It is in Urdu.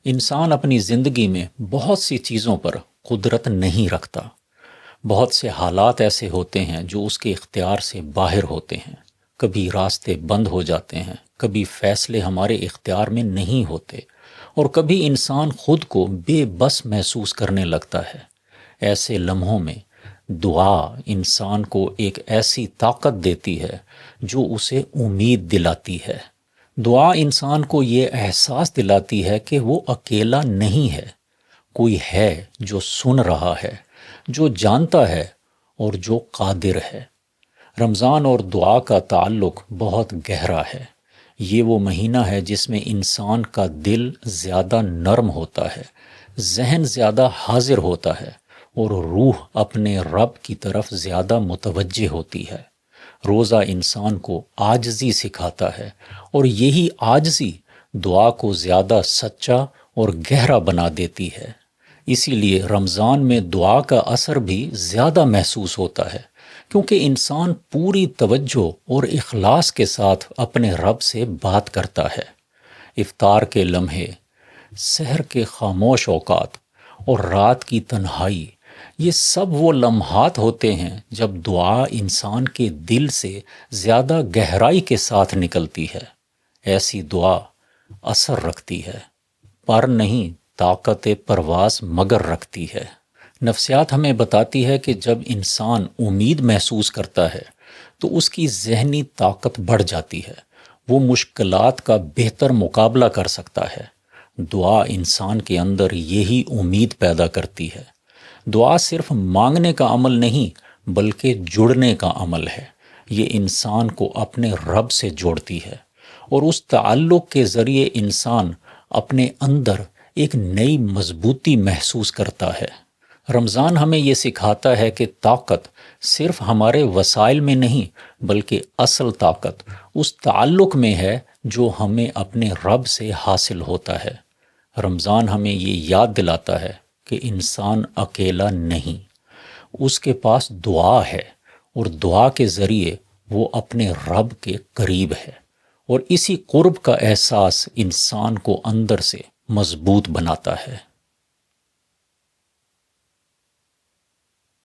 انسان اپنی زندگی میں بہت سی چیزوں پر قدرت نہیں رکھتا۔ بہت سے حالات ایسے ہوتے ہیں جو اس کے اختیار سے باہر ہوتے ہیں۔ کبھی راستے بند ہو جاتے ہیں، کبھی فیصلے ہمارے اختیار میں نہیں ہوتے، اور کبھی انسان خود کو بے بس محسوس کرنے لگتا ہے۔ ایسے لمحوں میں دعا انسان کو ایک ایسی طاقت دیتی ہے جو اسے امید دلاتی ہے۔ دعا انسان کو یہ احساس دلاتی ہے کہ وہ اکیلا نہیں ہے، کوئی ہے جو سن رہا ہے، جو جانتا ہے اور جو قادر ہے۔ رمضان اور دعا کا تعلق بہت گہرا ہے۔ یہ وہ مہینہ ہے جس میں انسان کا دل زیادہ نرم ہوتا ہے، ذہن زیادہ حاضر ہوتا ہے، اور روح اپنے رب کی طرف زیادہ متوجہ ہوتی ہے۔ روزہ انسان کو عاجزی سکھاتا ہے، اور یہی عاجزی دعا کو زیادہ سچا اور گہرا بنا دیتی ہے۔ اسی لیے رمضان میں دعا کا اثر بھی زیادہ محسوس ہوتا ہے، کیونکہ انسان پوری توجہ اور اخلاص کے ساتھ اپنے رب سے بات کرتا ہے۔ افطار کے لمحے، سحر کے خاموش اوقات اور رات کی تنہائی، یہ سب وہ لمحات ہوتے ہیں جب دعا انسان کے دل سے زیادہ گہرائی کے ساتھ نکلتی ہے۔ ایسی دعا اثر رکھتی ہے، پر نہیں طاقت پرواز مگر رکھتی ہے۔ نفسیات ہمیں بتاتی ہے کہ جب انسان امید محسوس کرتا ہے تو اس کی ذہنی طاقت بڑھ جاتی ہے، وہ مشکلات کا بہتر مقابلہ کر سکتا ہے۔ دعا انسان کے اندر یہی امید پیدا کرتی ہے۔ دعا صرف مانگنے کا عمل نہیں بلکہ جڑنے کا عمل ہے۔ یہ انسان کو اپنے رب سے جوڑتی ہے، اور اس تعلق کے ذریعے انسان اپنے اندر ایک نئی مضبوطی محسوس کرتا ہے۔ رمضان ہمیں یہ سکھاتا ہے کہ طاقت صرف ہمارے وسائل میں نہیں بلکہ اصل طاقت اس تعلق میں ہے جو ہمیں اپنے رب سے حاصل ہوتا ہے۔ رمضان ہمیں یہ یاد دلاتا ہے کہ انسان اکیلا نہیں، اس کے پاس دعا ہے، اور دعا کے ذریعے وہ اپنے رب کے قریب ہے، اور اسی قرب کا احساس انسان کو اندر سے مضبوط بناتا ہے۔